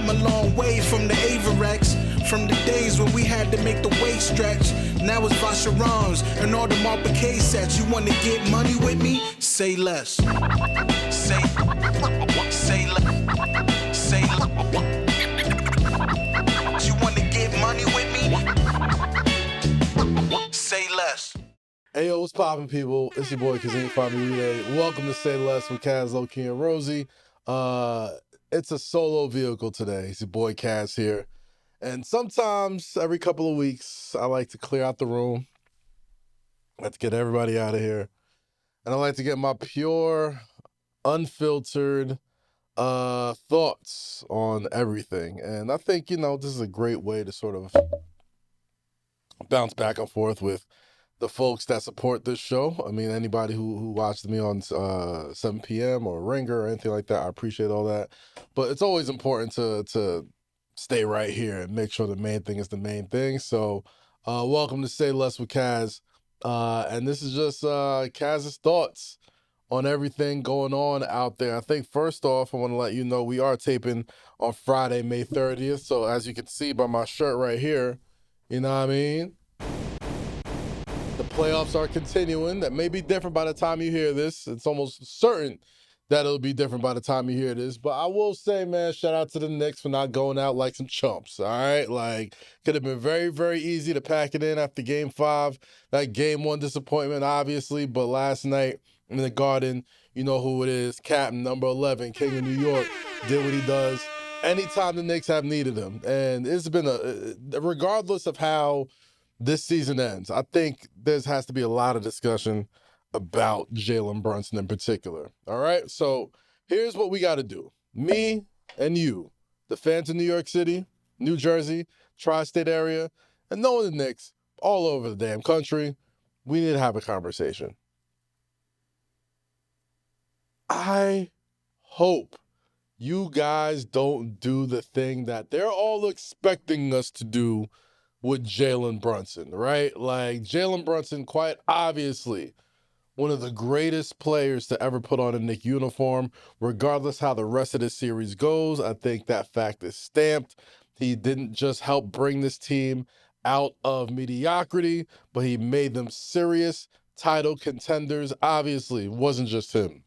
come a long way from the Averex. From the days when we had to make the waist stretch. Now it's Vacherons and all the Marpé sets. You wanna get money with me? Say less. Say less. Say less. You wanna get money with me? Say less. Hey yo, what's poppin', people? It's your boy Kazeem. Welcome to Say Less with Kaz, Loki, and Rosy. It's a solo vehicle today. It's your boy Kaz here. And sometimes, every couple of weeks, I like to clear out the room. I like to get everybody out of here. And I like to get my pure, unfiltered thoughts on everything. And I think, this is a great way to sort of bounce back and forth with the folks that support this show. I mean, anybody who watched me on 7 p.m. or Ringer or anything like that, I appreciate all that. But it's always important to stay right here and make sure the main thing is the main thing. So welcome to Say Less with Kaz. And this is just Kaz's thoughts on everything going on out there. I think first off, I want to let you know we are taping on Friday, May 30th. So as you can see by my shirt right here, you know what I mean? The playoffs are continuing. That may be different by the time you hear this. It's almost certain that it'll be different by the time you hear this. But I will say, man, shout out to the Knicks for not going out like some chumps, all right? Like, could have been very, very easy to pack it in after Game 5. That Game 1 disappointment, obviously. But last night in the Garden, you know who it is. Captain, number 11, King of New York, did what he does anytime the Knicks have needed him. And it's been regardless of how this season ends, I think there has to be a lot of discussion about Jalen Brunson in particular. All right, so here's what we got to do. Me and you, the fans in New York City, New Jersey, tri-state area, and knowing the Knicks all over the damn country, we need to have a conversation. I hope you guys don't do the thing that they're all expecting us to do with Jalen Brunson, right? Like, Jalen Brunson, quite obviously, one of the greatest players to ever put on a Knicks uniform, regardless how the rest of the series goes. I think that fact is stamped. He didn't just help bring this team out of mediocrity, but he made them serious title contenders. Obviously, it wasn't just him.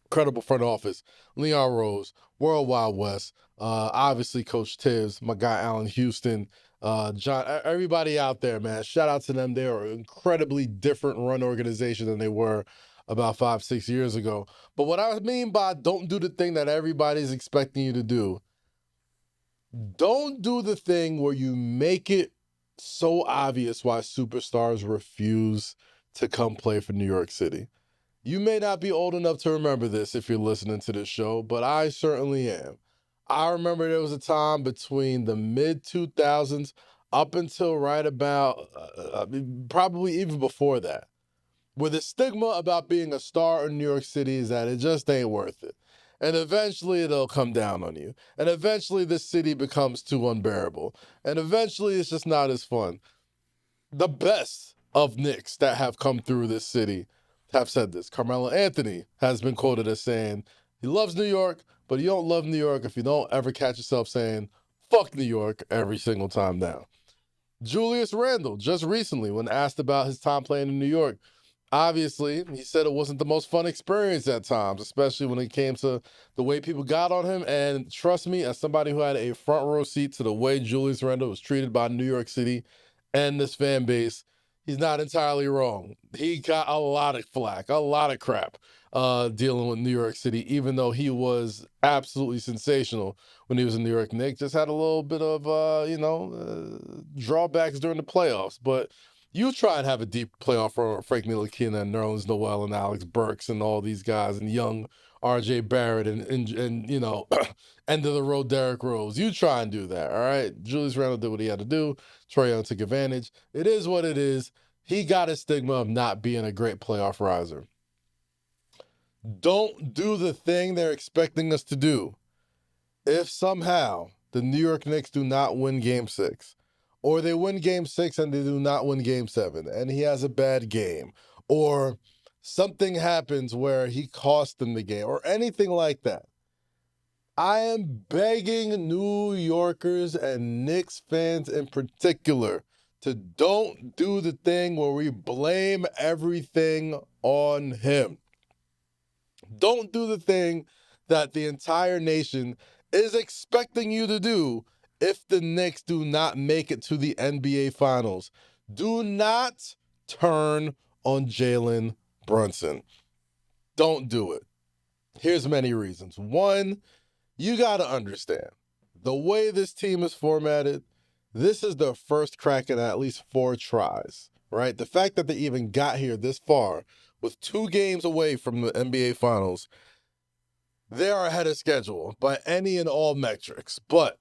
Incredible front office, Leon Rose, World Wide West, obviously Coach Tibbs, my guy Allen Houston, John, everybody out there, man. Shout out to them. They are an incredibly different run organization than they were about 5-6 years ago. But what I mean by don't do the thing that everybody's expecting you to do, don't do the thing where you make it so obvious why superstars refuse to come play for New York City. You may not be old enough to remember this if you're listening to this show, but I certainly am. I remember there was a time between the mid-2000s up until right about, probably even before that, where the stigma about being a star in New York City is that it just ain't worth it. And eventually it'll come down on you. And eventually this city becomes too unbearable. And eventually it's just not as fun. The best of Knicks that have come through this city have said this. Carmelo Anthony has been quoted as saying he loves New York, but you don't love New York if you don't ever catch yourself saying, fuck New York every single time now. Julius Randle, just recently, when asked about his time playing in New York, obviously, he said it wasn't the most fun experience at times, especially when it came to the way people got on him. And trust me, as somebody who had a front row seat to the way Julius Randle was treated by New York City and this fan base, he's not entirely wrong. He got a lot of flack, a lot of crap dealing with New York City, even though he was absolutely sensational when he was in New York. Knicks just had a little bit of, drawbacks during the playoffs. But you try and have a deep playoff for Frank Ntilikina and Nerlens Noel and Alex Burks and all these guys and young R.J. Barrett and end of the road Derrick Rose. You try and do that, all right? Julius Randle did what he had to do. Trae Young took advantage. It is what it is. He got a stigma of not being a great playoff riser. Don't do the thing they're expecting us to do. If somehow the New York Knicks do not win Game 6, or they win Game 6 and they do not win Game 7, and he has a bad game, or something happens where he cost them the game, or anything like that, I am begging New Yorkers and Knicks fans in particular to don't do the thing where we blame everything on him. Don't do the thing that the entire nation is expecting you to do if the Knicks do not make it to the NBA Finals. Do not turn on Jalen Brunson. Don't do it. Here's many reasons. One, you got to understand, the way this team is formatted, this is their first crack at least 4 tries, right? The fact that they even got here this far with 2 games away from the NBA Finals, they are ahead of schedule by any and all metrics, but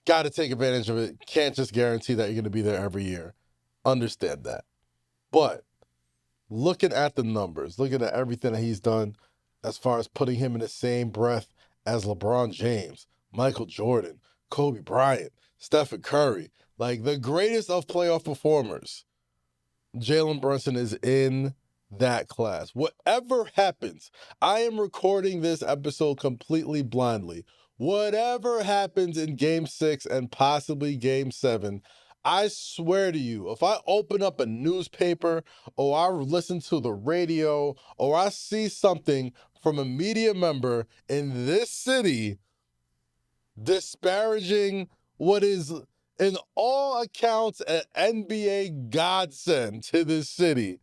got to take advantage of it. Can't just guarantee that you're going to be there every year. Understand that. But looking at the numbers, looking at everything that he's done as far as putting him in the same breath as LeBron James, Michael Jordan, Kobe Bryant, Stephen Curry, like the greatest of playoff performers, Jalen Brunson is in that class. Whatever happens, I am recording this episode completely blindly. Whatever happens in Game 6 and possibly Game 7, I swear to you, if I open up a newspaper or I listen to the radio or I see something from a media member in this city disparaging what is, in all accounts, an NBA godsend to this city,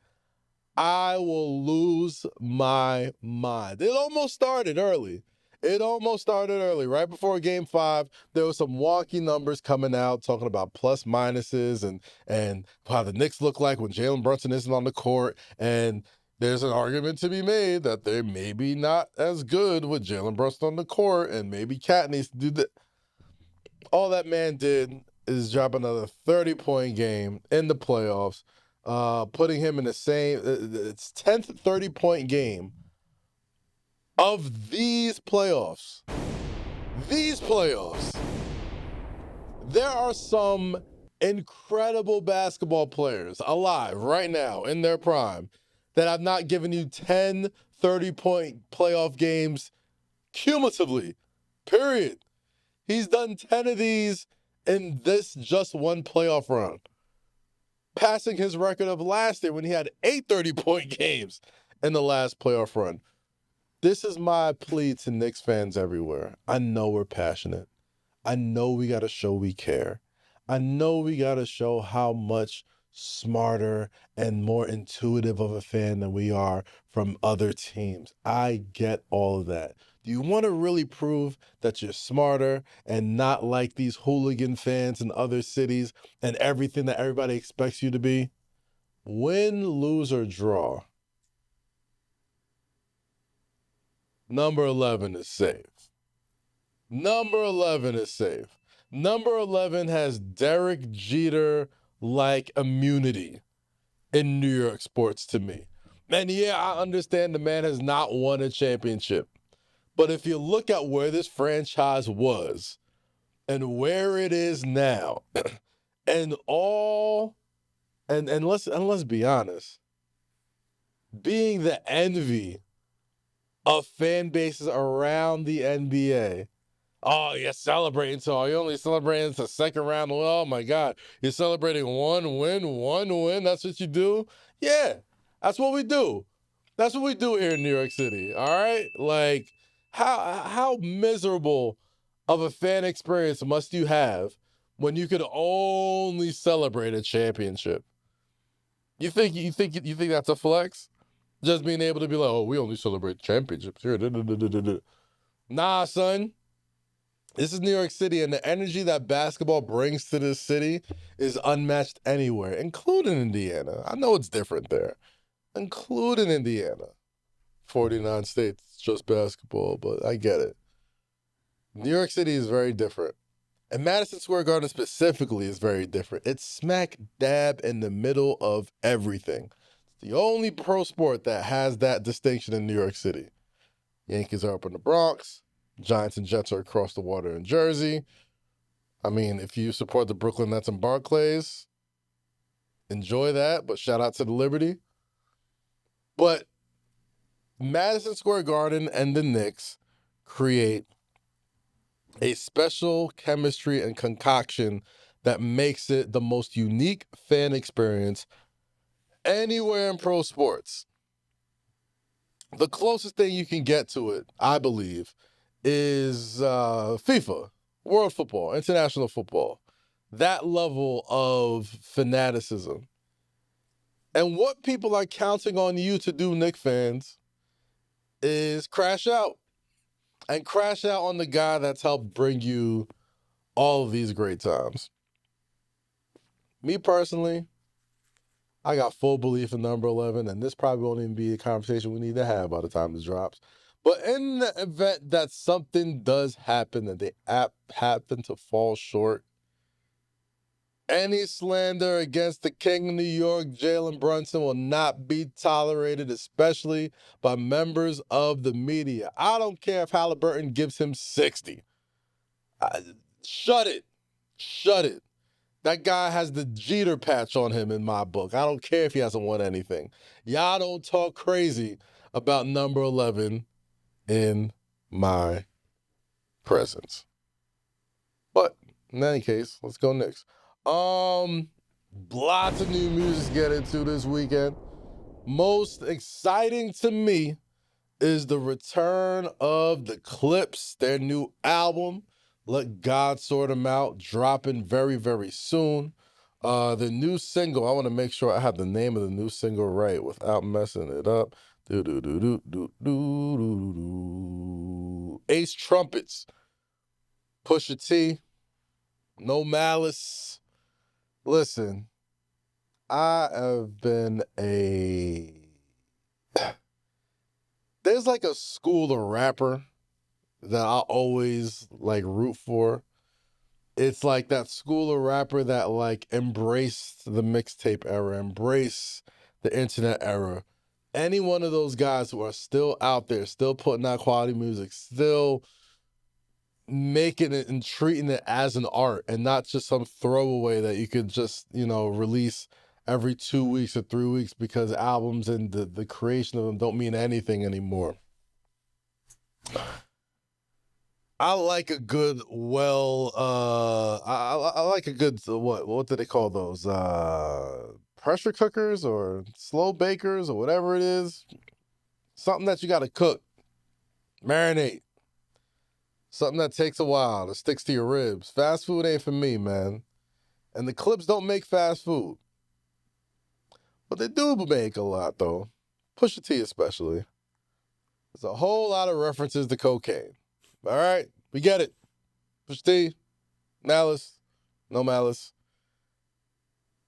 I will lose my mind. It almost started early. Right before Game 5, there was some wonky numbers coming out talking about plus minuses and how the Knicks look like when Jalen Brunson isn't on the court. And there's an argument to be made that they're maybe not as good with Jalen Brunson on the court, and maybe Cat needs to do that. All that man did is drop another 30-point game in the playoffs, putting him in the same, it's 10th 30-point game of these playoffs. There are some incredible basketball players alive right now in their prime that have not given you 10 30-point playoff games cumulatively, period. He's done 10 of these in this just one playoff run, passing his record of last year when he had 8 30-point games in the last playoff run. This is my plea to Knicks fans everywhere. I know we're passionate. I know we got to show we care. I know we got to show how much smarter and more intuitive of a fan than we are from other teams. I get all of that. Do you want to really prove that you're smarter and not like these hooligan fans in other cities and everything that everybody expects you to be? Win, lose, or draw, number 11 is safe. Number 11 has Derek Jeter-like immunity in New York sports to me. And yeah, I understand the man has not won a championship. But if you look at where this franchise was and where it is now, and let's be honest, being the envy of fan bases around the NBA. Oh, you're celebrating, so you're only celebrating the second round. Oh my God, you're celebrating one win. That's what you do? Yeah, that's what we do. That's what we do here in New York City. All right, like how miserable of a fan experience must you have when you could only celebrate a championship? You think that's a flex? Just being able to be like, oh, we only celebrate championships here. Nah, son. This is New York City, and the energy that basketball brings to this city is unmatched anywhere, including Indiana. I know it's different there, including Indiana. 49 states, it's just basketball, but I get it. New York City is very different. And Madison Square Garden specifically is very different. It's smack dab in the middle of everything. It's the only pro sport that has that distinction in New York City. Yankees are up in the Bronx. Giants and Jets are across the water in Jersey. I mean, if you support the Brooklyn Nets and Barclays, enjoy that, but shout out to the Liberty. But Madison Square Garden and the Knicks create a special chemistry and concoction that makes it the most unique fan experience anywhere in pro sports. The closest thing you can get to it, I believe, is FIFA, World Football, International Football. That level of fanaticism. And what people are counting on you to do, Knicks fans, is crash out. And crash out on the guy that's helped bring you all of these great times. Me personally, I got full belief in number 11, and this probably won't even be a conversation we need to have by the time this drops. But in the event that something does happen and they happen to fall short, any slander against the King of New York, Jalen Brunson, will not be tolerated, especially by members of the media. I don't care if Halliburton gives him 60. Shut it. Shut it. That guy has the Jeter patch on him in my book. I don't care if he hasn't won anything. Y'all don't talk crazy about number 11 in my presence. But in any case, let's go next. Lots of new music to get into this weekend. Most exciting to me is the return of the Clipse, their new album. Let God Sort Them Out, dropping very, very soon. The new single, I want to make sure I have the name of the new single right without messing it up. Ace Trumpets, Pusha T, no Malice. Listen, I have been there's like a school of rapper that I always like root for. It's like that school of rapper that like embraced the mixtape era, embraced the internet era. Any one of those guys who are still out there, still putting out quality music, still making it and treating it as an art and not just some throwaway that you could just, release every 2 weeks or 3 weeks because albums and the creation of them don't mean anything anymore. I like a good, I like a good, what do they call those? Pressure cookers or slow bakers or whatever it is. Something that you got to cook, marinate. Something that takes a while, that sticks to your ribs. Fast food ain't for me, man. And the Clipse don't make fast food. But they do make a lot, though. Pusha T especially. There's a whole lot of references to cocaine. All right? We get it. Pusha T, Malice, no Malice.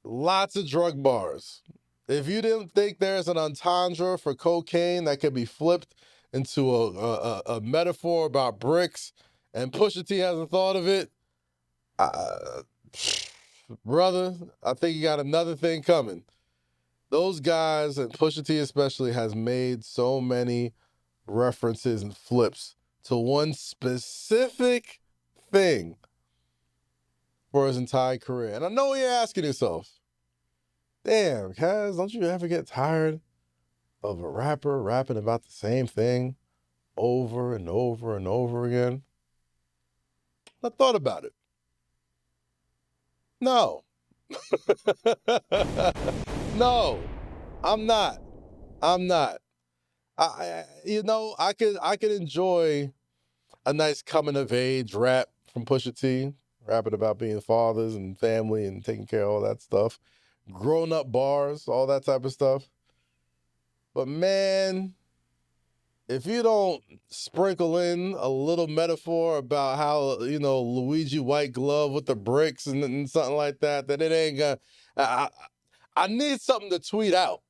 Lots of drug bars. If you didn't think there's an entendre for cocaine that could be flipped into a metaphor about bricks, and Pusha T hasn't thought of it, brother, I think you got another thing coming. Those guys, and Pusha T especially, has made so many references and flips to one specific thing for his entire career. And I know you're asking yourself, damn, Kaz, don't you ever get tired of a rapper rapping about the same thing over and over and over again? I thought about it. No. No, I'm not. I could enjoy a nice coming of age rap from Pusha T, rapping about being fathers and family and taking care of all that stuff. Grown up bars, all that type of stuff. But man, if you don't sprinkle in a little metaphor about how, Luigi white glove with the bricks and something like that, then it ain't gonna, I need something to tweet out.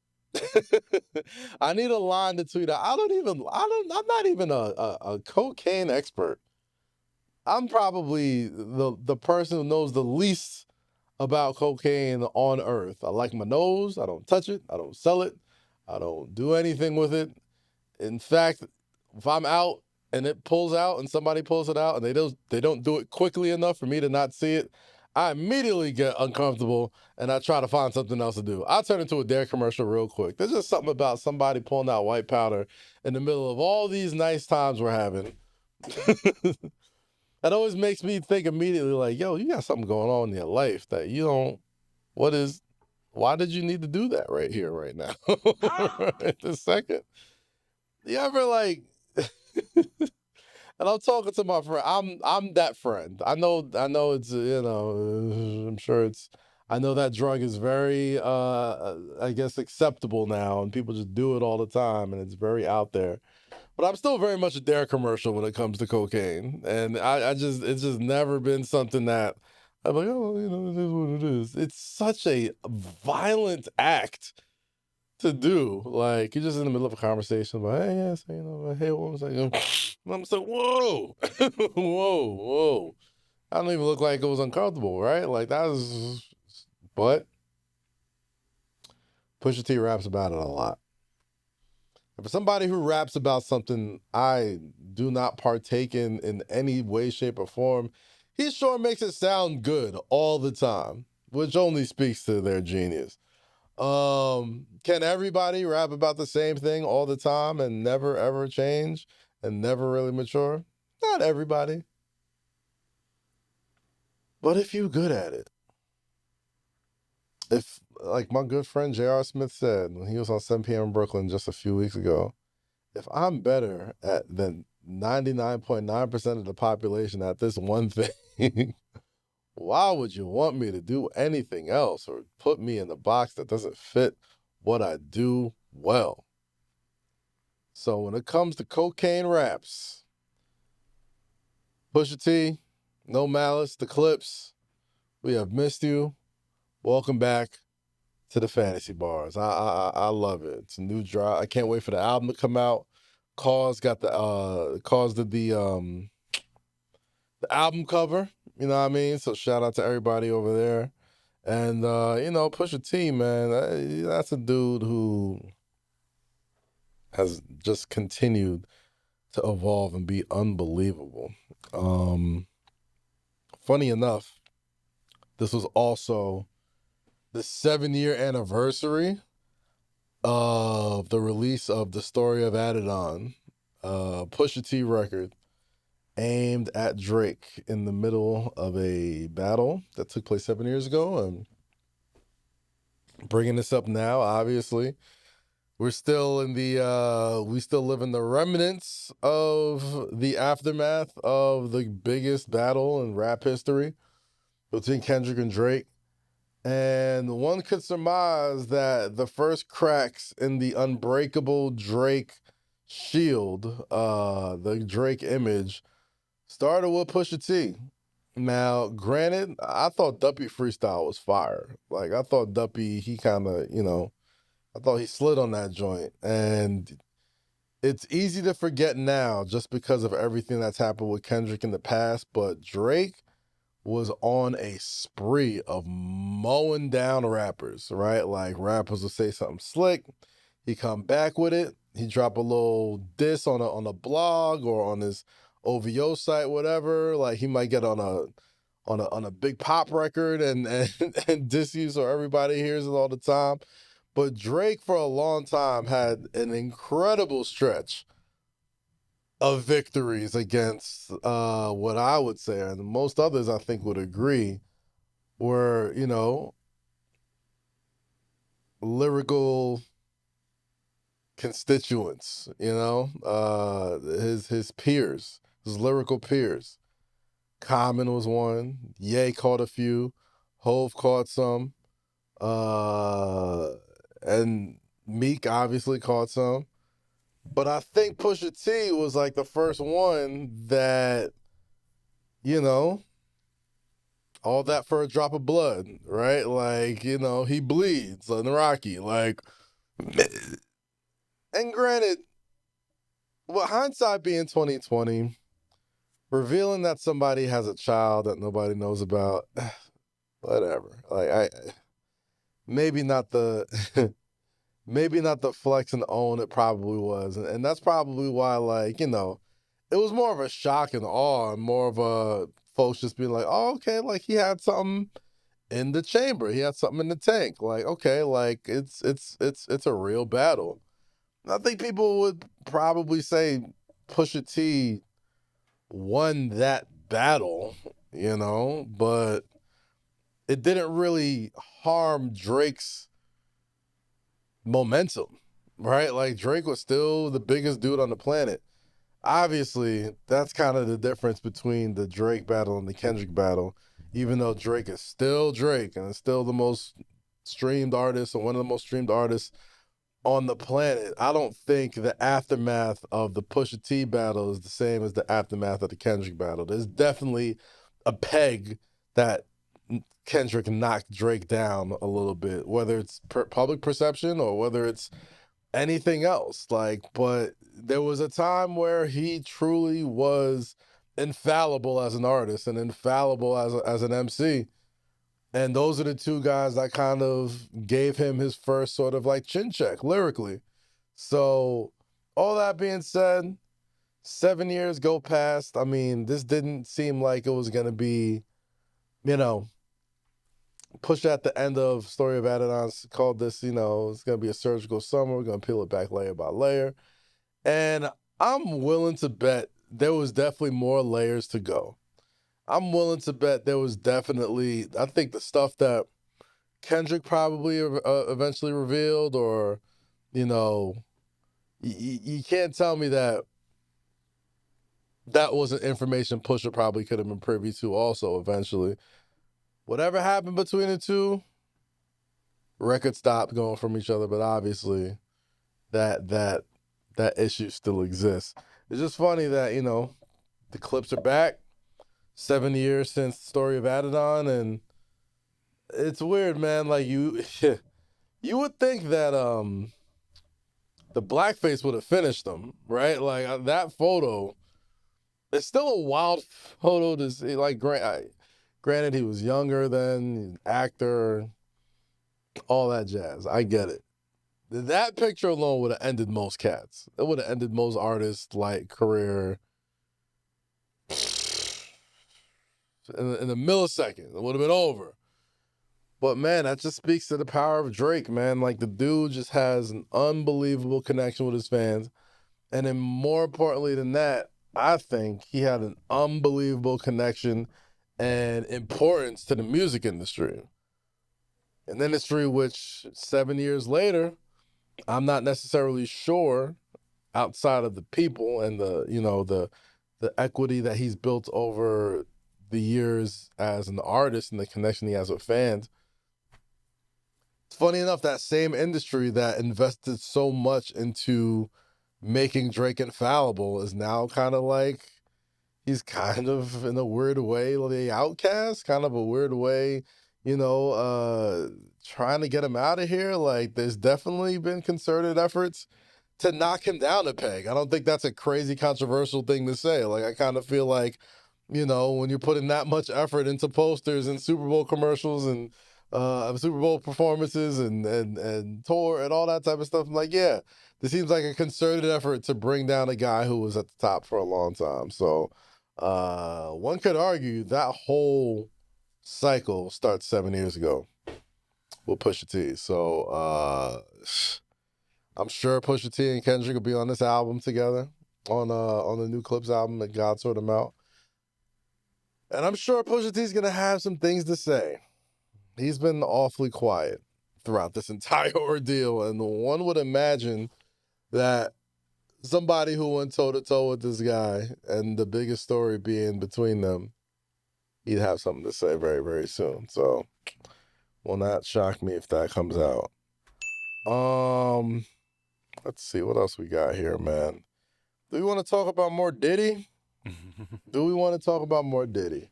I need a line to tweet out. I'm not even a cocaine expert. I'm probably the person who knows the least about cocaine on earth. I like my nose. I don't touch it. I don't sell it. I don't do anything with it. In fact, if I'm out and it pulls out and somebody pulls it out and they don't do it quickly enough for me to not see it, I immediately get uncomfortable and I try to find something else to do. I'll turn into a Dare commercial real quick. There's just something about somebody pulling out white powder in the middle of all these nice times we're having. that always makes me think immediately like, yo, you got something going on in your life that you don't, why did you need to do that right here, right now? Right this second. You ever like, and I'm talking to my friend. I'm that friend. I know it's I'm sure it's. I know that drug is very I guess acceptable now, and people just do it all the time, and it's very out there. But I'm still very much a dare commercial when it comes to cocaine, and it's just never been something that I'm like, oh, it is what it is. It's such a violent act to do. Like you're just in the middle of a conversation, like, hey, yes, hey, what was I? And I'm just like, whoa, whoa. I don't even look like it was uncomfortable, right? Like that was, but Pusha T raps about it a lot. And for somebody who raps about something I do not partake in any way, shape, or form, he sure makes it sound good all the time, which only speaks to their genius. Can everybody rap about the same thing all the time and never ever change and never really mature? Not everybody. But if you're good at it, if like my good friend J.R. Smith said when he was on 7 p.m. in Brooklyn just a few weeks ago, if I'm better than 99.9% of the population at this one thing, why would you want me to do anything else or put me in the box that doesn't fit what I do well? So when it comes to cocaine raps, Pusha T, No Malice, the Clipse, we have missed you. Welcome back to the fantasy bars. I love it. It's a new drop. I can't wait for the album to come out. Cause got did the album cover. You know what I mean? So shout out to everybody over there. And Pusha T, man, that's a dude who has just continued to evolve and be unbelievable. Funny enough, this was also the 7-year anniversary of the release of The Story of Adidon, Pusha T record aimed at Drake in the middle of a battle that took place 7 years ago. And bringing this up now, obviously, we're still in we still live in the remnants of the aftermath of the biggest battle in rap history between Kendrick and Drake. And one could surmise that the first cracks in the unbreakable Drake shield, the Drake image, started with Pusha T. Now, granted, I thought Duppy freestyle was fire. Like, I thought Duppy, he kind of, I thought he slid on that joint. And it's easy to forget now just because of everything that's happened with Kendrick in the past, but Drake was on a spree of mowing down rappers, right? Like rappers will say something slick, he come back with it, he drop a little diss on a blog or on his OVO site, whatever. Like he might get on a big pop record and diss you so everybody hears it all the time. But Drake for a long time had an incredible stretch of victories against what I would say, and most others I think would agree, were, lyrical constituents, his peers, his lyrical peers. Common was one, Ye caught a few, Hove caught some, and Meek obviously caught some. But I think Pusha T was like the first one that, all that for a drop of blood, right? Like, he bleeds in Rocky. Like, and granted, well, hindsight being 2020, revealing that somebody has a child that nobody knows about, whatever. Like, maybe not the maybe not the flex and own it probably was. And that's probably why, like, it was more of a shock and awe and more of a folks just being like, oh, okay, like he had something in the chamber. He had something in the tank. Like, okay, like it's a real battle. I think people would probably say Pusha T won that battle, but it didn't really harm Drake's momentum, right? Like, Drake was still the biggest dude on the planet. Obviously, that's kind of the difference between the Drake battle and the Kendrick battle, even though Drake is still Drake and is still the most streamed artist or one of the most streamed artists on the planet. I don't think the aftermath of the Pusha T battle is the same as the aftermath of the Kendrick battle. There's definitely a peg that Kendrick knocked Drake down a little bit, whether it's public perception or whether it's anything else. But there was a time where he truly was infallible as an artist and infallible as an MC. And those are the two guys that kind of gave him his first sort of like chin check lyrically. So all that being said, 7 years go past. I mean, this didn't seem like it was going to be, Pusha at the end of Story of Adidon called this, it's going to be a surgical summer. We're going to peel it back layer by layer. And I'm willing to bet there was definitely more layers to go. I'm willing to bet there was definitely, I think the stuff that Kendrick probably eventually revealed, or, you can't tell me that wasn't information Pusha probably could have been privy to also eventually. Whatever happened between the two, records stopped going from each other, but obviously that issue still exists. It's just funny that, the Clipse are back. 7 years since the Story of Adidon, and it's weird, man. Like, you would think that the blackface would have finished them, right? Like, that photo, it's still a wild photo to see. Like, granted, he was younger then, actor, all that jazz. I get it. That picture alone would have ended most cats. It would have ended most artists' career in a millisecond. It would have been over. But man, that just speaks to the power of Drake, man. Like, the dude just has an unbelievable connection with his fans. And then more importantly than that, I think he had an unbelievable connection and importance to the music industry. An industry which 7 years later, I'm not necessarily sure, outside of the people and the equity that he's built over the years as an artist and the connection he has with fans. It's funny enough, that same industry that invested so much into making Drake infallible is now kind of like, he's kind of in a weird way the outcast, kind of a weird way, trying to get him out of here. Like, there's definitely been concerted efforts to knock him down a peg. I don't think that's a crazy controversial thing to say. Like, I kind of feel like, when you're putting that much effort into posters and Super Bowl commercials and Super Bowl performances and tour and all that type of stuff, I'm like, yeah, this seems like a concerted effort to bring down a guy who was at the top for a long time. So one could argue that whole cycle starts 7 years ago with Pusha T. So I'm sure Pusha T and Kendrick will be on this album together, on the new Clipse album that God sorted them out. And I'm sure Pusha T's going to have some things to say. He's been awfully quiet throughout this entire ordeal, and one would imagine that somebody who went toe-to-toe with this guy, and the biggest story being between them, he'd have something to say very, very soon. So, will not shock me if that comes out. Let's see, what else we got here, man? Do we want to talk about more Diddy? Do we want to talk about more Diddy?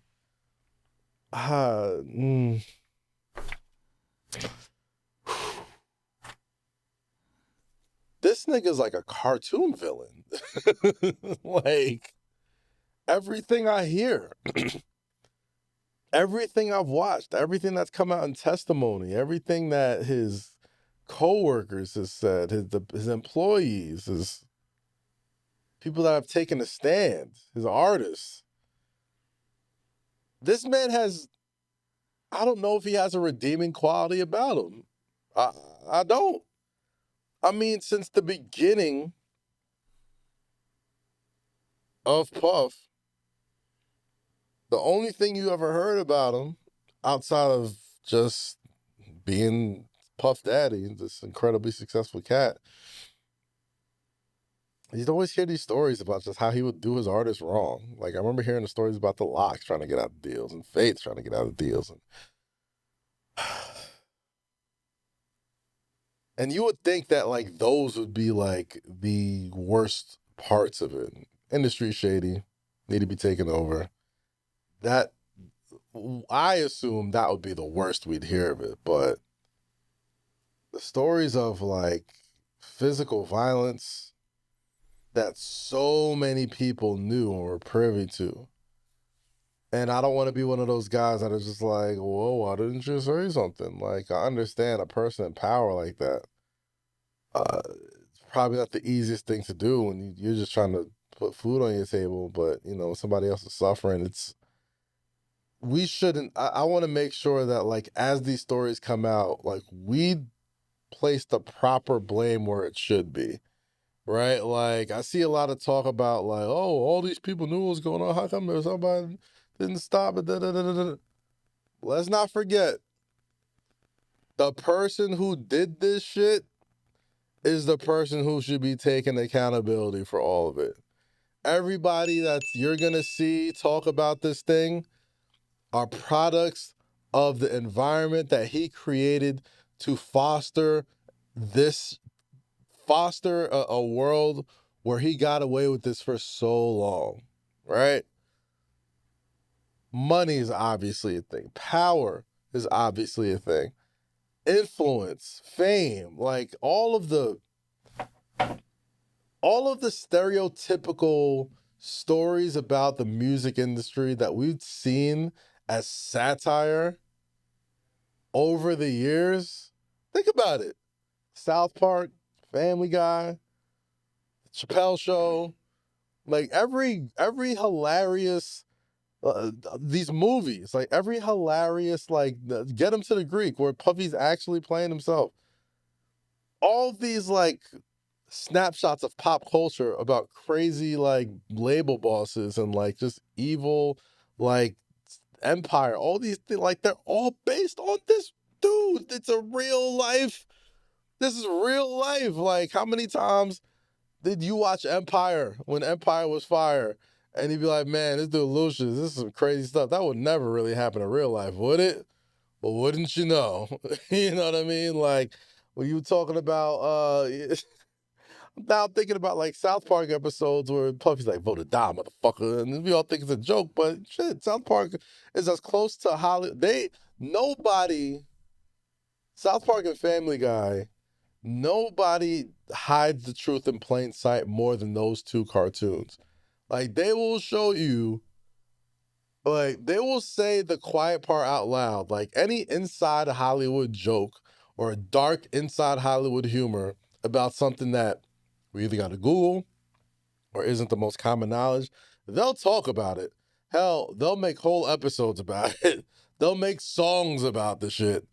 This nigga's like a cartoon villain. Like, everything I hear, everything I've watched, everything that's come out in testimony, everything that his co-workers has said, his employees, his people that have taken a stand, his artists. This man has, I don't know if he has a redeeming quality about him. I don't. I mean, since the beginning of Puff, The only thing you ever heard about him outside of just being Puff Daddy, this incredibly successful cat, you'd always hear these stories about just how he would do his artists wrong. Like, I remember hearing the stories about the Locks trying to get out of deals and Faith trying to get out of deals. And you would think that, like, those would be, like, the worst parts of it. Industry shady, need to be taken over. That, I assume that would be the worst we'd hear of it. But the stories of, like, physical violence that so many people knew and were privy to. And I don't want to be one of those guys that are just like, whoa, why didn't you say something? Like, I understand a person in power like that. It's probably not the easiest thing to do when you're just trying to put food on your table, but, you know, somebody else is suffering. We shouldn't, I want to make sure that, like, as these stories come out, like, we place the proper blame where it should be. Right? Like, I see a lot of talk about, like, oh, all these people knew what was going on. How come there was somebody didn't stop it? Da, da, da, da, da. Let's not forget, the person who did this shit is the person who should be taking accountability for all of it. Everybody that you're going to see talk about this thing are products of the environment that he created to foster a world where he got away with this for so long, right? Money is obviously a thing. Power is obviously a thing. Influence, fame, like all of the stereotypical stories about the music industry that we've seen as satire over the years. Think about it. South Park, Family Guy, Chappelle Show, like every hilarious these movies, like every hilarious, like Get Him to the Greek, where Puffy's actually playing himself. All these like snapshots of pop culture about crazy like label bosses and like just evil like empire. All these things, like they're all based on this dude. It's a real life. This is real life. Like, how many times did you watch Empire when Empire was fire? And you'd be like, man, this dude Lucius, this is some crazy stuff. That would never really happen in real life, would it? But wouldn't you know? You know what I mean? Like, when you were talking about, now I'm thinking about like South Park episodes where Puffy's like, vote or die, motherfucker. And we all think it's a joke, but shit, South Park is as close to Hollywood. South Park and Family Guy, nobody hides the truth in plain sight more than those two cartoons. Like, they will show you, like, they will say the quiet part out loud. Like, any inside Hollywood joke or a dark inside Hollywood humor about something that we either got to Google or isn't the most common knowledge, they'll talk about it. Hell, they'll make whole episodes about it. They'll make songs about the shit.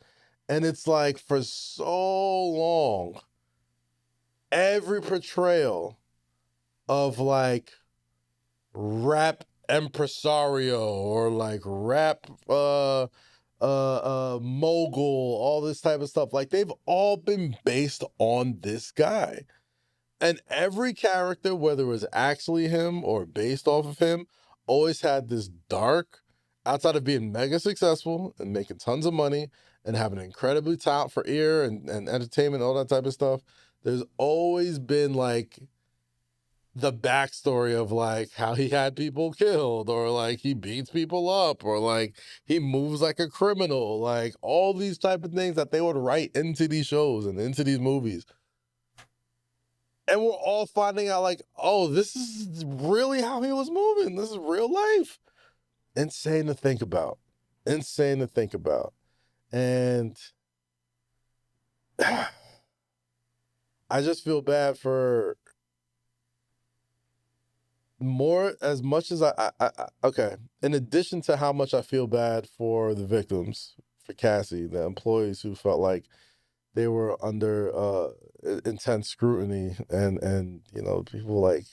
And it's like, for so long, every portrayal of like rap impresario or like rap mogul, all this type of stuff, like they've all been based on this guy. And every character, whether it was actually him or based off of him, always had this dark, outside of being mega successful and making tons of money and having incredibly talent for ear and entertainment, all that type of stuff, there's always been like the backstory of like how he had people killed, or like he beats people up, or like he moves like a criminal, like all these type of things that they would write into these shows and into these movies. And we're all finding out like, oh, this is really how he was moving. This is real life. Insane to think about. Insane to think about. And I just feel bad for as much as okay. In addition to how much I feel bad for the victims, for Cassie, the employees who felt like they were under intense scrutiny and you know, people like,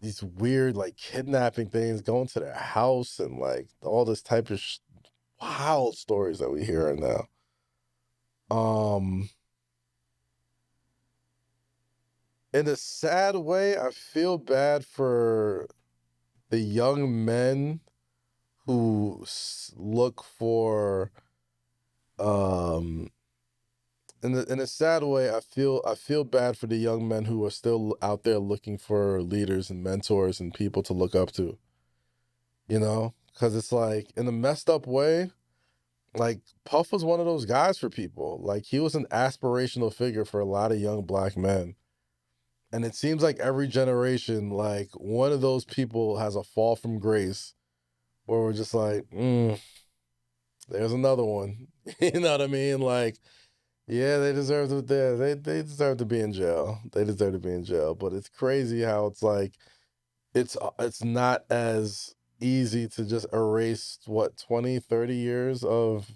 these weird like kidnapping things, going to their house, and like all this type of wild stories that we hear now. In a sad way, I feel bad for the young men who look for in a sad way, I feel bad for the young men who are still out there looking for leaders and mentors and people to look up to. You know, because it's like in a messed up way, like Puff was one of those guys for people. Like he was an aspirational figure for a lot of young Black men. And it seems like every generation, like one of those people has a fall from grace where we're just like, there's another one. You know what I mean? Like, yeah, they deserve to they deserve to be in jail. They deserve to be in jail. But it's crazy how it's like it's not as easy to just erase 20, 30 years of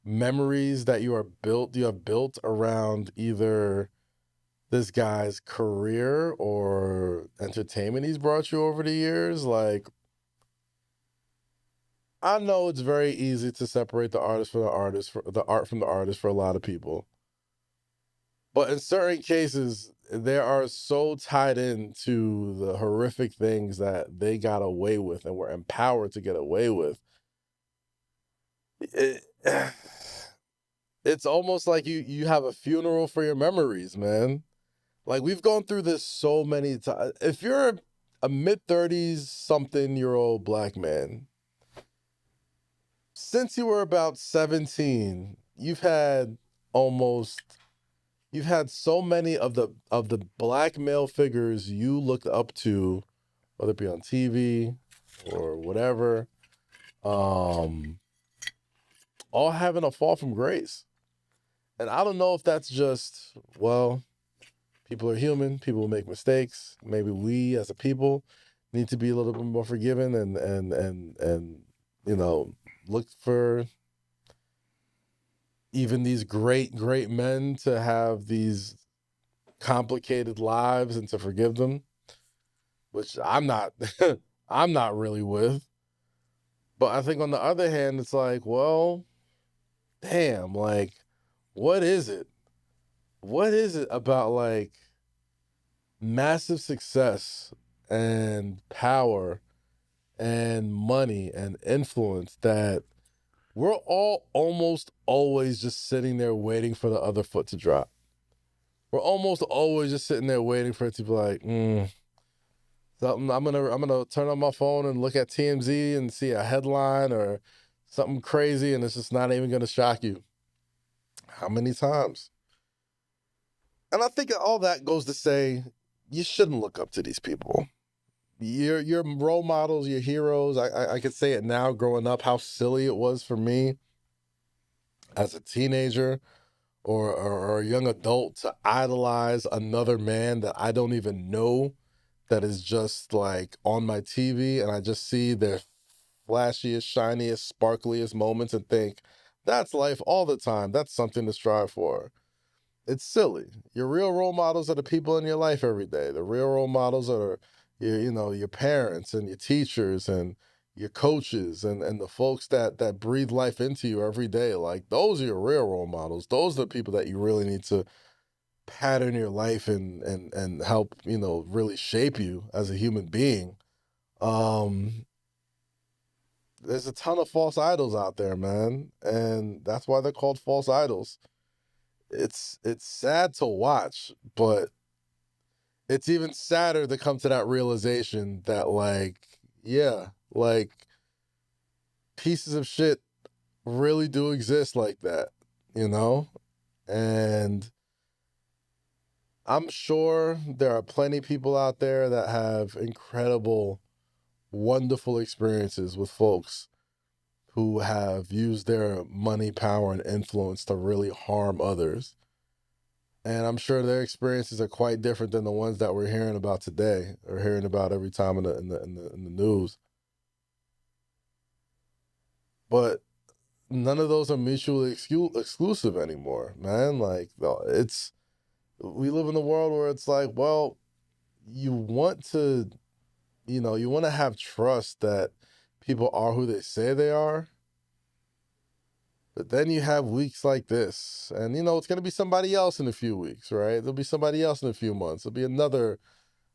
memories that you have built around either this guy's career or entertainment he's brought you over the years. Like, I know it's very easy to separate the artist from the artist, for the art from the artist for a lot of people. But in certain cases, they are so tied into the horrific things that they got away with and were empowered to get away with. It's almost like you have a funeral for your memories, man. Like, we've gone through this so many times. If you're a mid-30s something year old Black man, since you were about 17, you've had so many of the Black male figures you looked up to, whether it be on TV or whatever, all having a fall from grace. And I don't know if that's just, well, people are human, people make mistakes. Maybe we as a people need to be a little bit more forgiving and you know, look for even these great men to have these complicated lives and to forgive them, which I'm not I'm not really with. But I think on the other hand, it's like, well, damn, like, what is it? What is it about like massive success and power and money and influence that we're all almost always just sitting there waiting for the other foot to drop? We're almost always just sitting there waiting for it to be like, something. I'm gonna turn on my phone and look at TMZ and see a headline or something crazy, and it's just not even gonna shock you. How many times? And I think all that goes to say you shouldn't look up to these people. Your role models, your heroes. I could say it now, growing up, how silly it was for me as a teenager or a young adult to idolize another man that I don't even know, that is just like on my TV, and I just see their flashiest, shiniest, sparkliest moments and think, that's life all the time. That's something to strive for. It's silly. Your real role models are the people in your life every day. The real role models are your parents and your teachers and your coaches and the folks that breathe life into you every day. Like, those are your real role models. Those are the people that you really need to pattern your life and help, really shape you as a human being. There's a ton of false idols out there, man. And that's why they're called false idols. It's sad to watch, but it's even sadder to come to that realization that, like, yeah, like, pieces of shit really do exist like that, And I'm sure there are plenty of people out there that have incredible, wonderful experiences with folks who have used their money, power, and influence to really harm others. And I'm sure their experiences are quite different than the ones that we're hearing about today or hearing about every time in the news. But none of those are mutually exclusive anymore, man. Like, we live in a world where it's like, well, you want to you want to have trust that people are who they say they are. But then you have weeks like this, and it's going to be somebody else in a few weeks, right? There'll be somebody else in a few months. There'll be another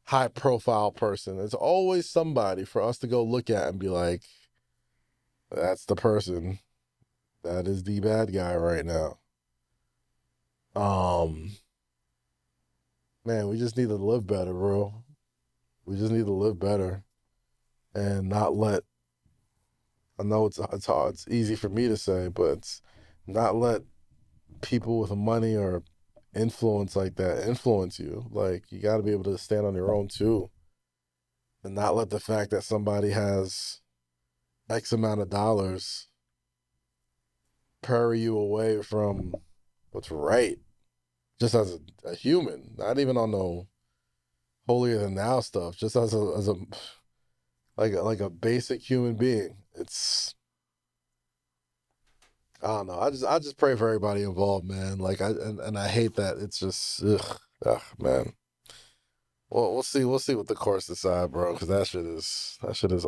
high profile person. There's always somebody for us to go look at and be like, that's the person. That is the bad guy right now. Man, we just need to live better, bro. We just need to live better and not let, I know it's hard, it's easy for me to say, but it's not let people with money or influence like that influence you. Like, you got to be able to stand on your own too, and not let the fact that somebody has X amount of dollars carry you away from what's right. Just as a human, not even on no holier than thou stuff. Just as a like a basic human being. It's, I don't know. I just pray for everybody involved, man. Like, and I hate that it's just man. Well, we'll see what the courts decide, bro, because that shit is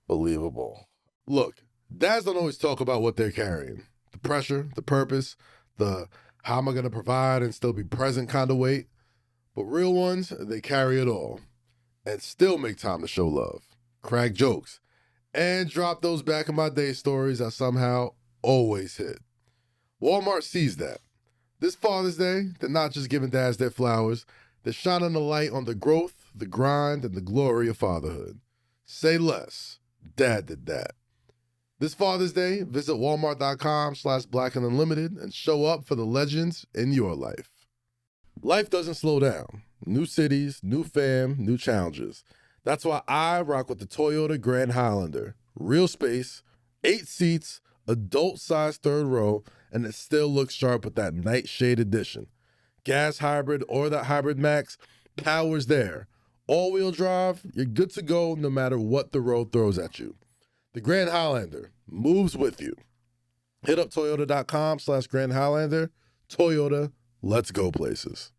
unbelievable. Look, dads don't always talk about what they're carrying. The pressure, the purpose, the how am I gonna provide and still be present kind of weight. But real ones, they carry it all and still make time to show love, crack jokes, and drop those back in my day stories that somehow always hit. Walmart sees that. This Father's Day, they're not just giving dads their flowers, they're shining a light on the growth, the grind, and the glory of fatherhood. Say less. Dad did that. This Father's Day, visit walmart.com/blackandunlimited and show up for the legends in your life. Life doesn't slow down. New cities, new fam, new challenges. That's why I rock with the Toyota Grand Highlander. Real space, 8 seats, adult size third row, and it still looks sharp with that nightshade edition. Gas hybrid or that hybrid max, power's there. All-wheel drive, you're good to go no matter what the road throws at you. The Grand Highlander moves with you. Hit up toyota.com/Grand Highlander. Toyota, let's go places.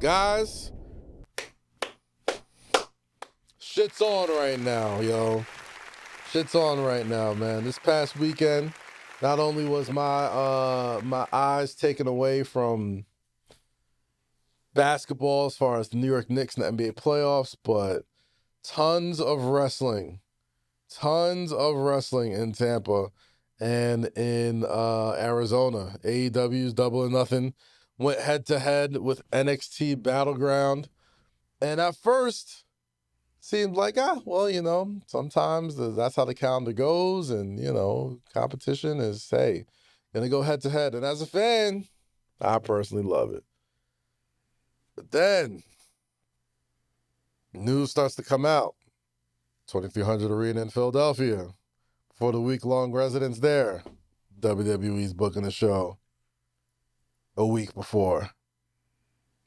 Guys, shit's on right now, yo. Shit's on right now, man. This past weekend, not only was my eyes taken away from basketball as far as the New York Knicks and the NBA playoffs, but tons of wrestling in Tampa and in Arizona. AEW's Double or Nothing went head to head with NXT Battleground, and at first seemed like, well, sometimes that's how the calendar goes, and competition is, hey, gonna go head to head. And as a fan, I personally love it. But then news starts to come out. 2300 Arena in Philadelphia. For the week-long residents there, WWE's booking a show a week before.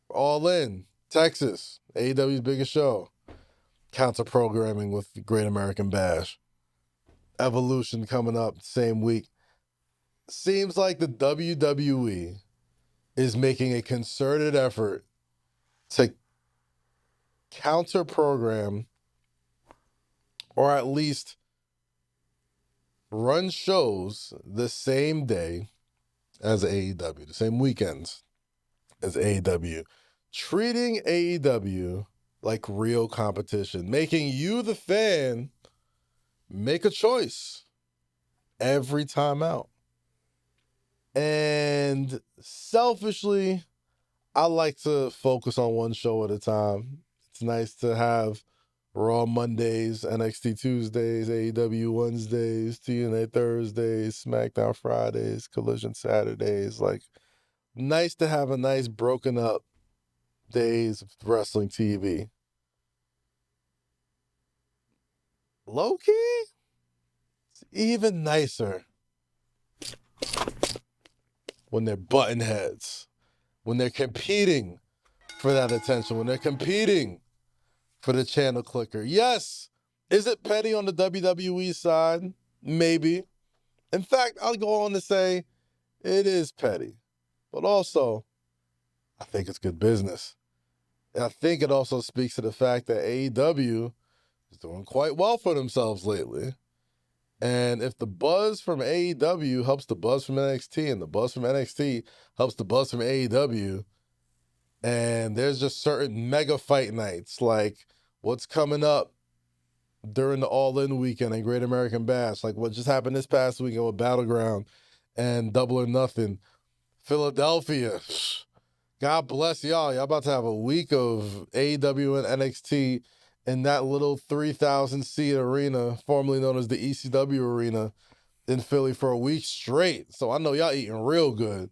All In, Texas, AEW's biggest show. Counter-programming with the Great American Bash. Evolution coming up same week. Seems like the WWE is making a concerted effort to counter-program or at least run shows the same day as AEW, the same weekends as AEW, treating AEW like real competition, making you, the fan, make a choice every time out. And selfishly, I like to focus on one show at a time. It's nice to have Raw Mondays, NXT Tuesdays, AEW Wednesdays, TNA Thursdays, SmackDown Fridays, Collision Saturdays. Like, nice to have a nice broken up days of wrestling TV. Low key, it's even nicer when they're button heads, when they're competing for that attention, when they're competing for the channel clicker. Yes, is it petty on the WWE side? Maybe. In fact, I'll go on to say it is petty. But also, I think it's good business. And I think it also speaks to the fact that AEW is doing quite well for themselves lately. And if the buzz from AEW helps the buzz from NXT, and the buzz from NXT helps the buzz from AEW, and there's just certain mega fight nights, like what's coming up during the All In weekend and Great American Bash, like what just happened this past weekend with Battleground and Double or Nothing. Philadelphia, God bless y'all. Y'all about to have a week of AEW and NXT in that little 3,000 seat arena, formerly known as the ECW Arena in Philly, for a week straight. So I know y'all eating real good.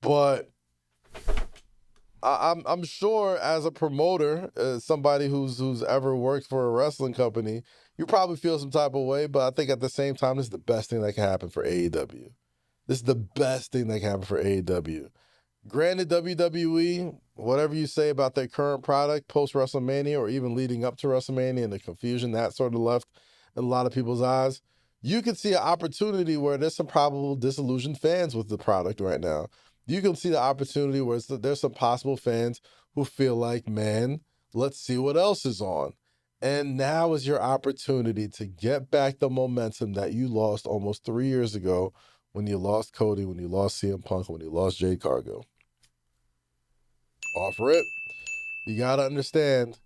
But I'm sure as a promoter, somebody who's ever worked for a wrestling company, you probably feel some type of way. But I think at the same time, this is the best thing that can happen for AEW. This is the best thing that can happen for AEW. Granted, WWE, whatever you say about their current product post WrestleMania or even leading up to WrestleMania and the confusion that sort of left in a lot of people's eyes, you can see an opportunity where there's some probable disillusioned fans with the product right now. You can see the opportunity where there's some possible fans who feel like, man, let's see what else is on. And now is your opportunity to get back the momentum that you lost almost 3 years ago when you lost Cody, when you lost CM Punk, when you lost Jade Cargill. Off rip, you got to understand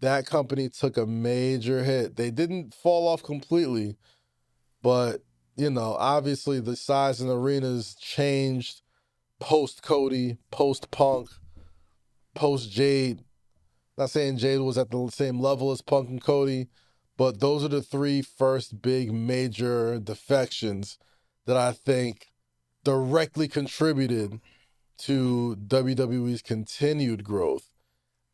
that company took a major hit. They didn't fall off completely, but, obviously the size in arenas changed post Cody, post Punk, post Jade. Not saying Jade was at the same level as Punk and Cody, but those are the three first big major defections that I think directly contributed to WWE's continued growth.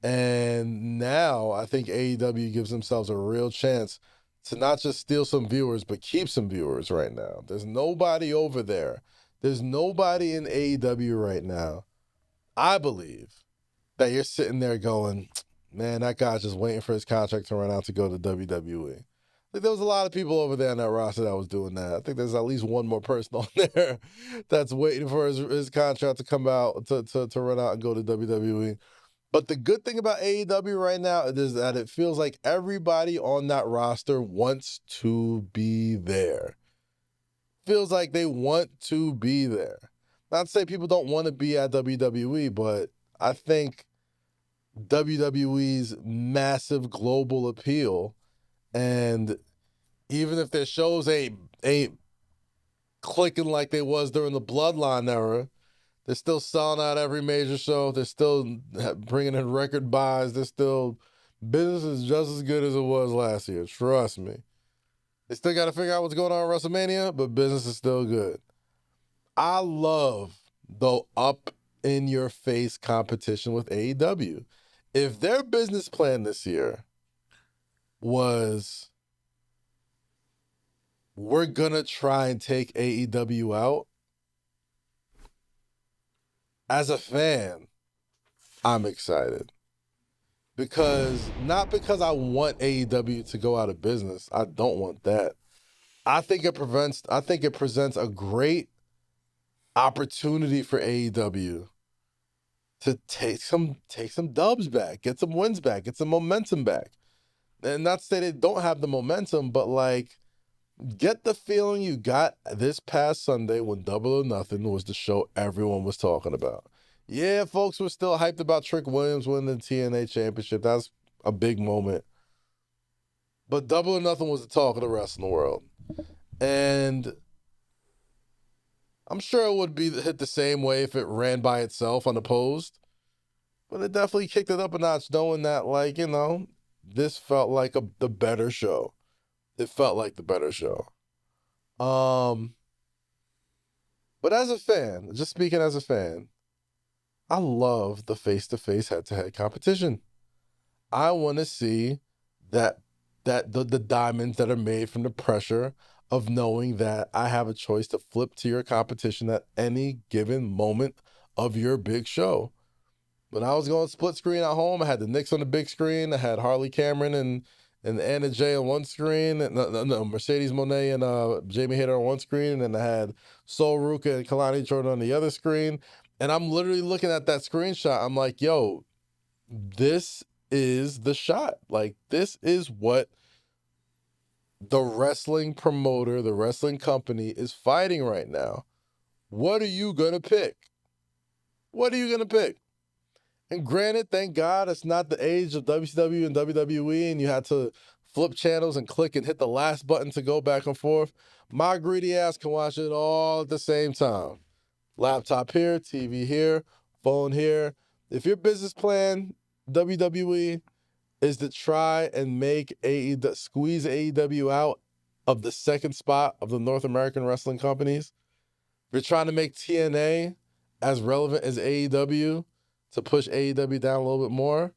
And now I think AEW gives themselves a real chance to not just steal some viewers, but keep some viewers right now. There's nobody over there. There's nobody in AEW right now, I believe, that you're sitting there going, man, that guy's just waiting for his contract to run out to go to WWE. Like, there was a lot of people over there on that roster that was doing that. I think there's at least one more person on there that's waiting for his contract to come out, to run out and go to WWE. But the good thing about AEW right now is that it feels like everybody on that roster wants to be there. Feels like they want to be there. Not to say people don't want to be at WWE, but I think WWE's massive global appeal, and even if their shows ain't clicking like they was during the Bloodline era, they're still selling out every major show. They're still bringing in record buys. They're still, business is just as good as it was last year. Trust me. They still got to figure out what's going on at WrestleMania, but business is still good. I love the up-in-your-face competition with AEW. If their business plan this year was, we're going to try and take AEW out, as a fan, I'm excited. Not because I want AEW to go out of business. I don't want that. I think it presents a great opportunity for AEW to take some dubs back, get some wins back, get some momentum back. And not to say they don't have the momentum, but like, get the feeling you got this past Sunday when Double or Nothing was the show everyone was talking about. Yeah, folks were still hyped about Trick Williams winning the TNA Championship. That's a big moment. But Double or Nothing was the talk of the wrestling world. And I'm sure it would be hit the same way if it ran by itself unopposed. But it definitely kicked it up a notch, knowing that, like, this felt like the better show. It felt like the better show. But as a fan, just speaking as a fan, I love the face-to-face, head-to-head competition. I want to see that the diamonds that are made from the pressure of knowing that I have a choice to flip to your competition at any given moment of your big show. When I was going split screen at home, I had the Knicks on the big screen. I had Harley Cameron and Anna Jay on one screen, no, Mercedes Moné and Jamie Hayter on one screen, and then I had Sol Ruka and Kalani Jordan on the other screen. And I'm literally looking at that screenshot. I'm like, yo, this is the shot. Like, this is what the wrestling promoter, the wrestling company is fighting right now. What are you going to pick? What are you going to pick? And granted, thank God it's not the age of WCW and WWE and you had to flip channels and click and hit the last button to go back and forth. My greedy ass can watch it all at the same time. Laptop here, TV here, phone here. If your business plan, WWE, is to try and make squeeze AEW out of the second spot of the North American wrestling companies, if you're trying to make TNA as relevant as AEW to push AEW down a little bit more,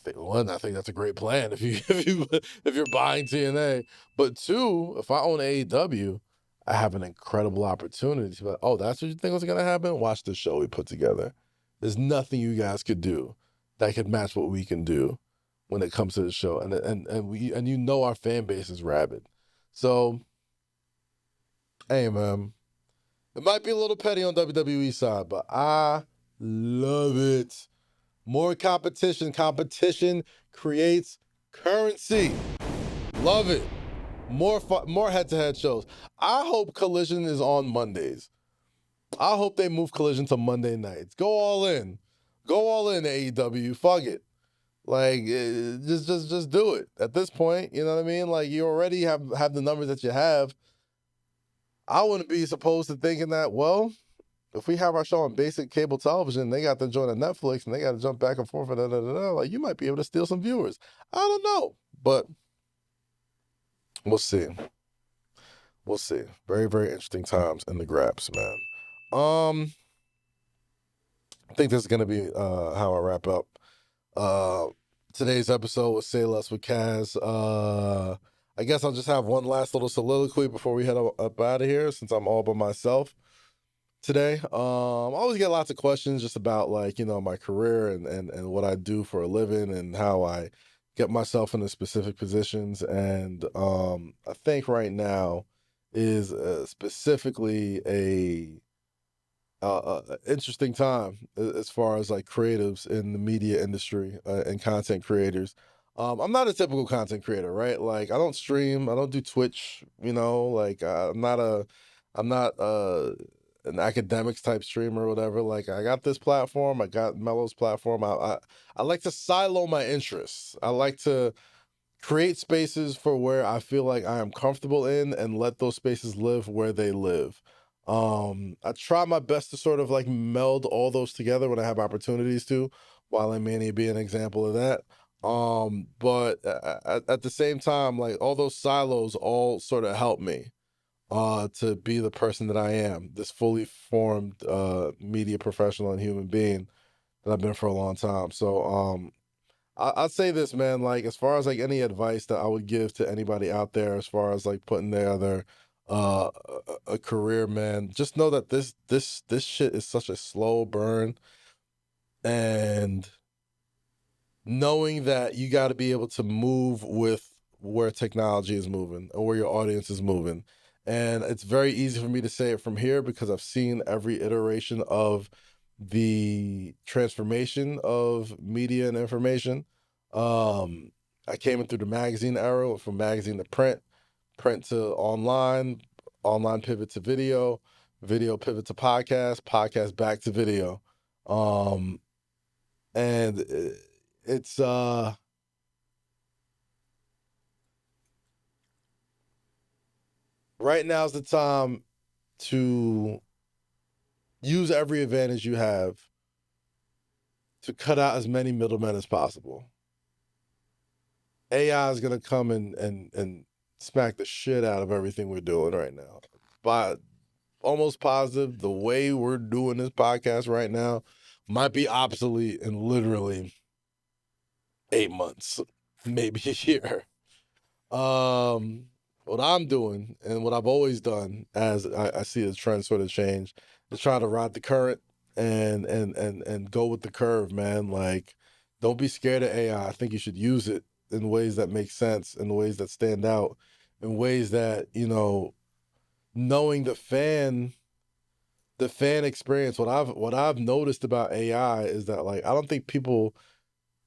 I think that's a great plan if you're buying TNA. But two, if I own AEW, I have an incredible opportunity to be like, oh, that's what you think was gonna happen? Watch the show we put together. There's nothing you guys could do that could match what we can do when it comes to the show. And you know our fan base is rabid. So, hey man, it might be a little petty on WWE side, but I love it. More competition. Competition creates currency. Love it. More head-to-head shows. I hope Collision is on Mondays. I hope they move Collision to Monday nights. Go all in. Go all in, AEW. Fuck it. Like, just do it. At this point, you know what I mean? Like, you already have the numbers that you have. I wouldn't be supposed to thinking that, well, if we have our show on basic cable television, they got to join a Netflix and they got to jump back and forth and like, you might be able to steal some viewers. I don't know, but we'll see. We'll see. Very, very interesting times in the graps, man. I think this is gonna be how I wrap up today's episode with Say Less with Kaz. I guess I'll just have one last little soliloquy before we head up out of here, since I'm all by myself today. I always get lots of questions just about, like, you know, my career and what I do for a living and how I get myself into specific positions. And I think right now is specifically a interesting time as far as like creatives in the media industry and content creators. I'm not a typical content creator, right? Like, I don't stream, I don't do Twitch, you know, like I'm not an academics type streamer or whatever. Like, I got this platform, I got Mello's platform. I like to silo my interests. I like to create spaces for where I feel like I am comfortable in and let those spaces live where they live. I try my best to sort of like meld all those together when I have opportunities to, while I may be an example of that. But at the same time, like, all those silos all sort of help me to be the person that I am, this fully formed media professional and human being that I've been for a long time. So I'd say this, man, like, as far as like any advice that I would give to anybody out there, as far as like putting together a career, man, just know that this shit is such a slow burn, and knowing that you got to be able to move with where technology is moving or where your audience is moving. And it's very easy for me to say it from here because I've seen every iteration of the transformation of media and information. I came in through the magazine era, from magazine to print, print to online, online pivot to video, video pivot to podcast, podcast back to video. And it's right now's the time to use every advantage you have to cut out as many middlemen as possible. AI is gonna come and smack the shit out of everything we're doing right now. But almost positive the way we're doing this podcast right now might be obsolete in literally 8 months, maybe a year. What I'm doing and what I've always done, as I see the trend sort of change, is trying to ride the current and go with the curve, man. Like, don't be scared of AI. I think you should use it in ways that make sense, in ways that stand out, in ways that, you know, knowing the fan the fan experience, what I've noticed about AI is that, like, I don't think people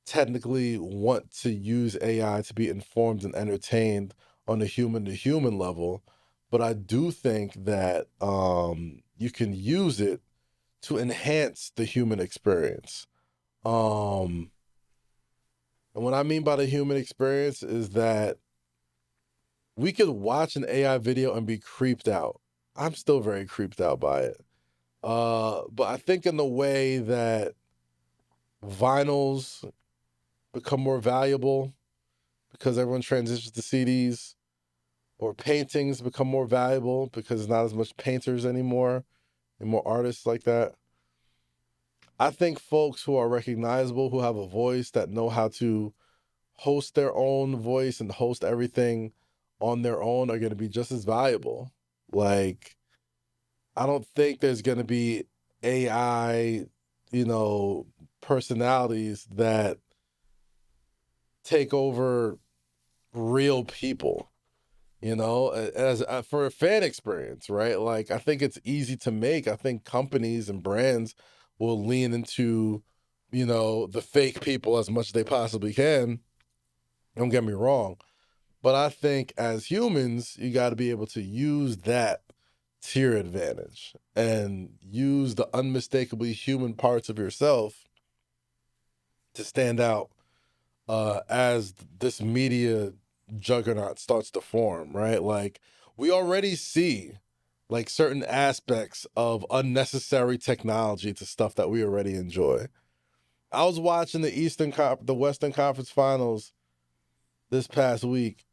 technically want to use AI to be informed and entertained on a human to human level, but I do think that you can use it to enhance the human experience. And what I mean by the human experience is that we could watch an AI video and be creeped out. I'm still very creeped out by it. But I think in the way that vinyls become more valuable because everyone transitions to CDs, or paintings become more valuable because there's not as much painters anymore and more artists like that. I think folks who are recognizable, who have a voice, that know how to host their own voice and host everything on their own are going to be just as valuable. Like, I don't think there's going to be AI, personalities that take over real people, as for a fan experience, right? Like, I think it's easy to make. I think companies and brands will lean into, the fake people as much as they possibly can. Don't get me wrong. But I think as humans, you got to be able to use that to your advantage and use the unmistakably human parts of yourself to stand out as this media juggernaut starts to form, right? Like, we already see like certain aspects of unnecessary technology to stuff that we already enjoy. I was watching the Western Conference Finals this past week,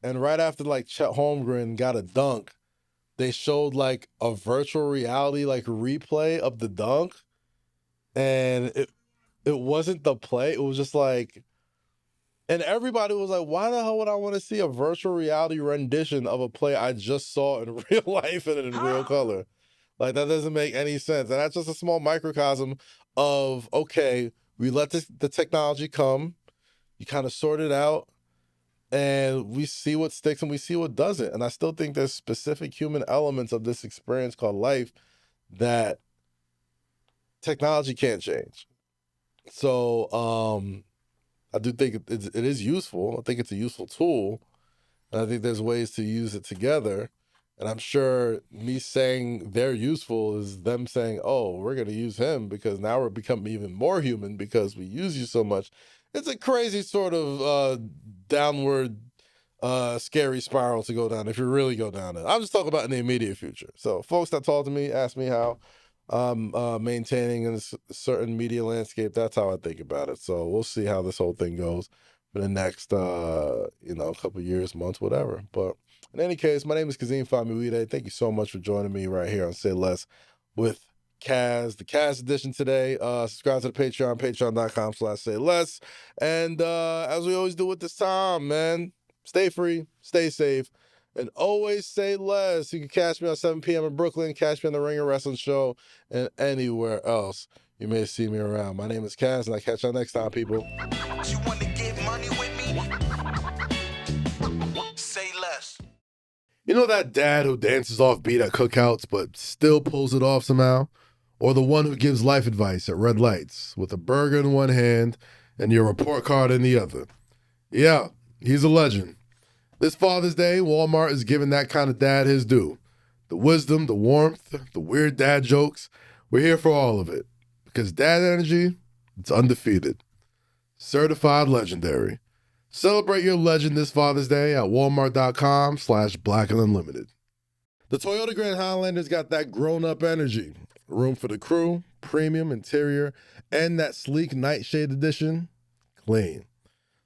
and right after like Chet Holmgren got a dunk, they showed like a virtual reality like replay of the dunk, and it wasn't the play. It was just like, and everybody was like, why the hell would I want to see a virtual reality rendition of a play I just saw in real life and in real color? Like, that doesn't make any sense. And that's just a small microcosm of, okay, we let the technology come, you kind of sort it out, and we see what sticks and we see what doesn't. And I still think there's specific human elements of this experience called life that technology can't change. So I do think it is useful. I think it's a useful tool. And I think there's ways to use it together. And I'm sure me saying they're useful is them saying, oh, we're going to use him because now we're becoming even more human because we use you so much. It's a crazy sort of downward scary spiral to go down if you really go down it. I'm just talking about in the immediate future. So folks that talk to me, ask me how I'm maintaining a certain media landscape. That's how I think about it. So we'll see how this whole thing goes for the next, couple of years, months, whatever. But in any case, my name is Kazeem Famiwide. Thank you so much for joining me right here on Say Less with Kaz, the Kaz edition today. Subscribe to the Patreon, patreon.com/Say Less. And as we always do at this time, man, stay free, stay safe, and always say less. You can catch me on 7 p.m. in Brooklyn, catch me on the Ringer Wrestling Show, and anywhere else you may see me around. My name is Kaz, and I'll catch y'all next time, people. You want to get money with me? Say less. You know that dad who dances off beat at cookouts but still pulls it off somehow? Or the one who gives life advice at red lights with a burger in one hand and your report card in the other? Yeah, he's a legend. This Father's Day, Walmart is giving that kind of dad his due. The wisdom, the warmth, the weird dad jokes, we're here for all of it. Because dad energy, it's undefeated. Certified legendary. Celebrate your legend this Father's Day at walmart.com/blackandunlimited. The Toyota Grand Highlander's got that grown-up energy. Room for the crew, premium interior, and that sleek nightshade edition, clean.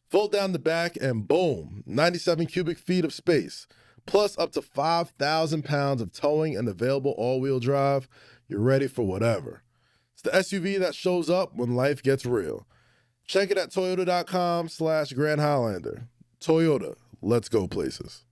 Fold down the back and boom, 97 cubic feet of space, plus up to 5,000 pounds of towing and available all-wheel drive. You're ready for whatever. It's the SUV that shows up when life gets real. Check it at toyota.com/Grand Highlander. Toyota, let's go places.